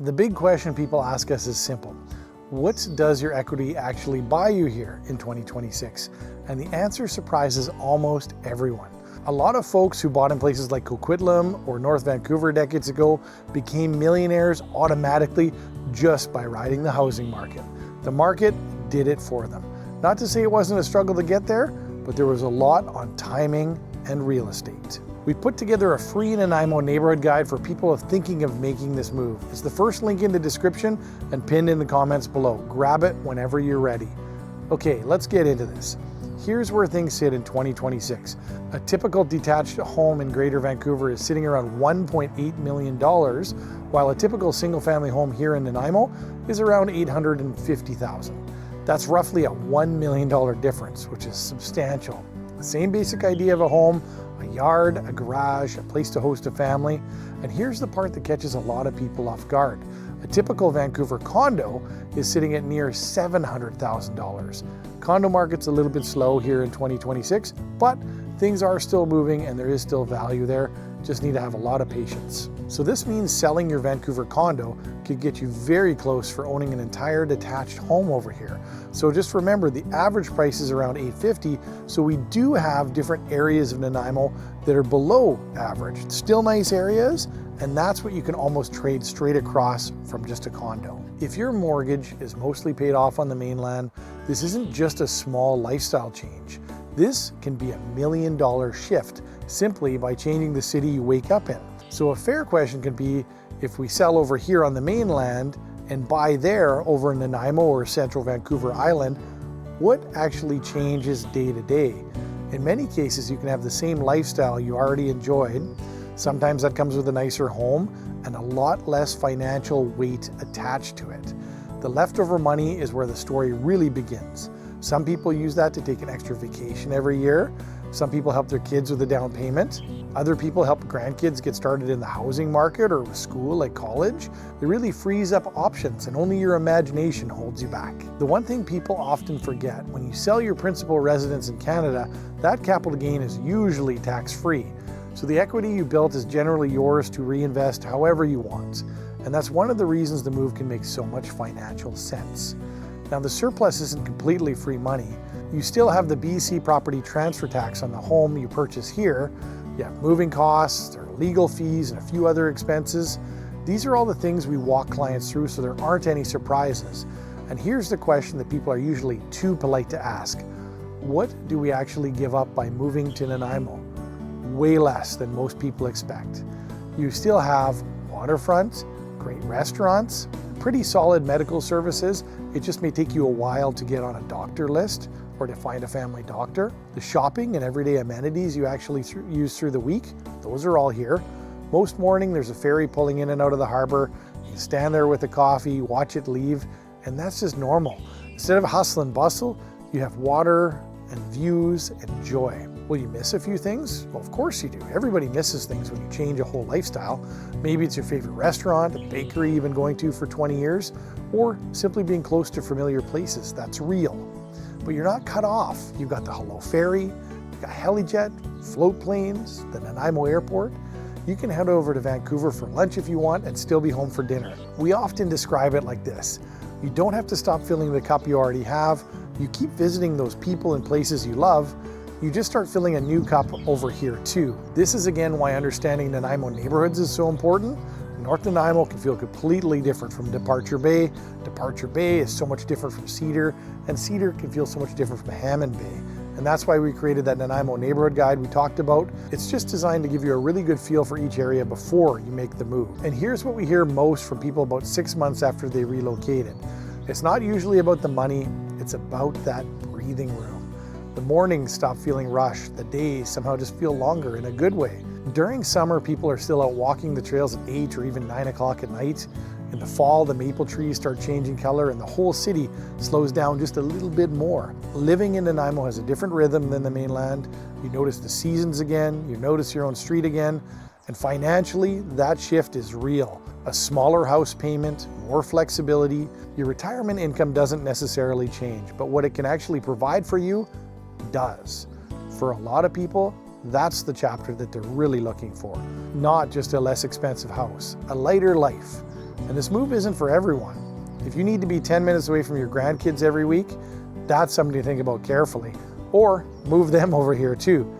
The big question people ask us is simple. What does your equity actually buy you here in 2026? And the answer surprises almost everyone. A lot of folks who bought in places like Coquitlam or North Vancouver decades ago became millionaires automatically just by riding the housing market. The market did it for them. Not to say it wasn't a struggle to get there, but there was a lot on timing and real estate. We put together a free Nanaimo neighborhood guide for people thinking of making this move. It's the first link in the description and pinned in the comments below. Grab it whenever you're ready. Okay, let's get into this. Here's where things sit in 2026. A typical detached home in Greater Vancouver is sitting around $1.8 million, while a typical single-family home here in Nanaimo is around $850,000. That's roughly a $1 million difference, which is substantial. The same basic idea of a home, a yard, a garage, a place to host a family. And here's the part that catches a lot of people off guard. A typical Vancouver condo is sitting at near $700,000. Condo market's a little bit slow here in 2026, but things are still moving and there is still value there. Just need to have a lot of patience. So this means selling your Vancouver condo could get you very close for owning an entire detached home over here. So just remember, the average price is around $850, so we do have different areas of Nanaimo that are below average. Still nice areas, and that's what you can almost trade straight across from just a condo. If your mortgage is mostly paid off on the mainland, this isn't just a small lifestyle change. This can be $1 million shift simply by changing the city you wake up in. So a fair question could be, if we sell over here on the mainland and buy there over in Nanaimo or central Vancouver Island, what actually changes day to day? In many cases, you can have the same lifestyle you already enjoyed. Sometimes that comes with a nicer home and a lot less financial weight attached to it. The leftover money is where the story really begins. Some people use that to take an extra vacation every year. Some people help their kids with a down payment. Other people help grandkids get started in the housing market or with school like college. It really frees up options and only your imagination holds you back. The one thing people often forget, when you sell your principal residence in Canada, that capital gain is usually tax-free. So the equity you built is generally yours to reinvest however you want. And that's one of the reasons the move can make so much financial sense. Now, the surplus isn't completely free money. You still have the BC property transfer tax on the home you purchase here. You have moving costs, there are legal fees, and a few other expenses. These are all the things we walk clients through, so there aren't any surprises. And here's the question that people are usually too polite to ask. What do we actually give up by moving to Nanaimo? Way less than most people expect. You still have waterfront, great restaurants, pretty solid medical services. It just may take you a while to get on a doctor list or to find a family doctor. The shopping and everyday amenities you actually use through the week, those are all here. Most morning there's a ferry pulling in and out of the harbor. You can stand there with a coffee, watch it leave, and that's just normal. Instead of hustle and bustle, you have water and views and joy. Will you miss a few things? Well, of course you do. Everybody misses things when you change a whole lifestyle. Maybe it's your favorite restaurant, a bakery you've been going to for 20 years, or simply being close to familiar places. That's real. But you're not cut off. You've got the Hello Ferry, you've got Helijet, float planes, the Nanaimo Airport. You can head over to Vancouver for lunch if you want and still be home for dinner. We often describe it like this. You don't have to stop filling the cup you already have. You keep visiting those people and places you love. You just start filling a new cup over here too. This is again why understanding Nanaimo neighborhoods is so important. North Nanaimo can feel completely different from Departure Bay. Departure Bay is so much different from Cedar, and Cedar can feel so much different from Hammond Bay. And that's why we created that Nanaimo neighborhood guide we talked about. It's just designed to give you a really good feel for each area before you make the move. And here's what we hear most from people about 6 months after they relocated. It's not usually about the money, it's about that breathing room. The mornings stop feeling rushed, the days somehow just feel longer in a good way. During summer, people are still out walking the trails at 8 or even 9 o'clock at night. In the fall, the maple trees start changing color and the whole city slows down just a little bit more. Living in Nanaimo has a different rhythm than the mainland. You notice the seasons again, you notice your own street again, and financially, that shift is real. A smaller house payment, more flexibility. Your retirement income doesn't necessarily change, but what it can actually provide for you does. For a lot of people, that's the chapter that they're really looking for. Not just a less expensive house, a lighter life, And this move isn't for everyone. If you need to be 10 minutes away from your grandkids every week, that's something to think about carefully. Or move them over here too.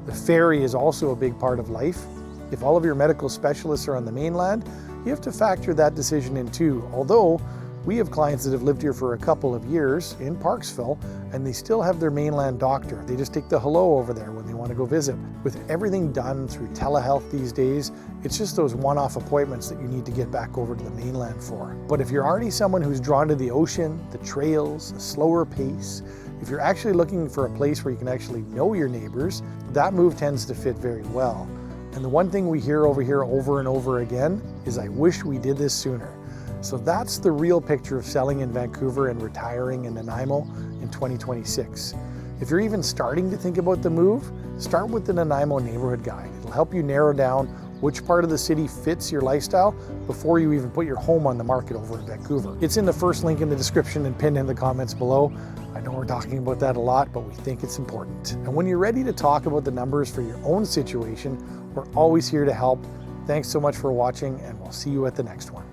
The ferry is also a big part of life. If all of your medical specialists are on the mainland, you have to factor that decision in too. Although, we have clients that have lived here for a couple of years in Parksville, and they still have their mainland doctor. They just take the hello over there when they want to go visit. With everything done through telehealth these days, it's just those one-off appointments that you need to get back over to the mainland for. But if you're already someone who's drawn to the ocean, the trails, the slower pace, if you're actually looking for a place where you can actually know your neighbors, that move tends to fit very well. And the one thing we hear over here over and over again is, I wish we did this sooner. So that's the real picture of selling in Vancouver and retiring in Nanaimo in 2026. If you're even starting to think about the move, start with the Nanaimo Neighborhood Guide. It'll help you narrow down which part of the city fits your lifestyle before you even put your home on the market over in Vancouver. It's in the first link in the description and pinned in the comments below. I know we're talking about that a lot, but we think it's important. And when you're ready to talk about the numbers for your own situation, we're always here to help. Thanks so much for watching, and we'll see you at the next one.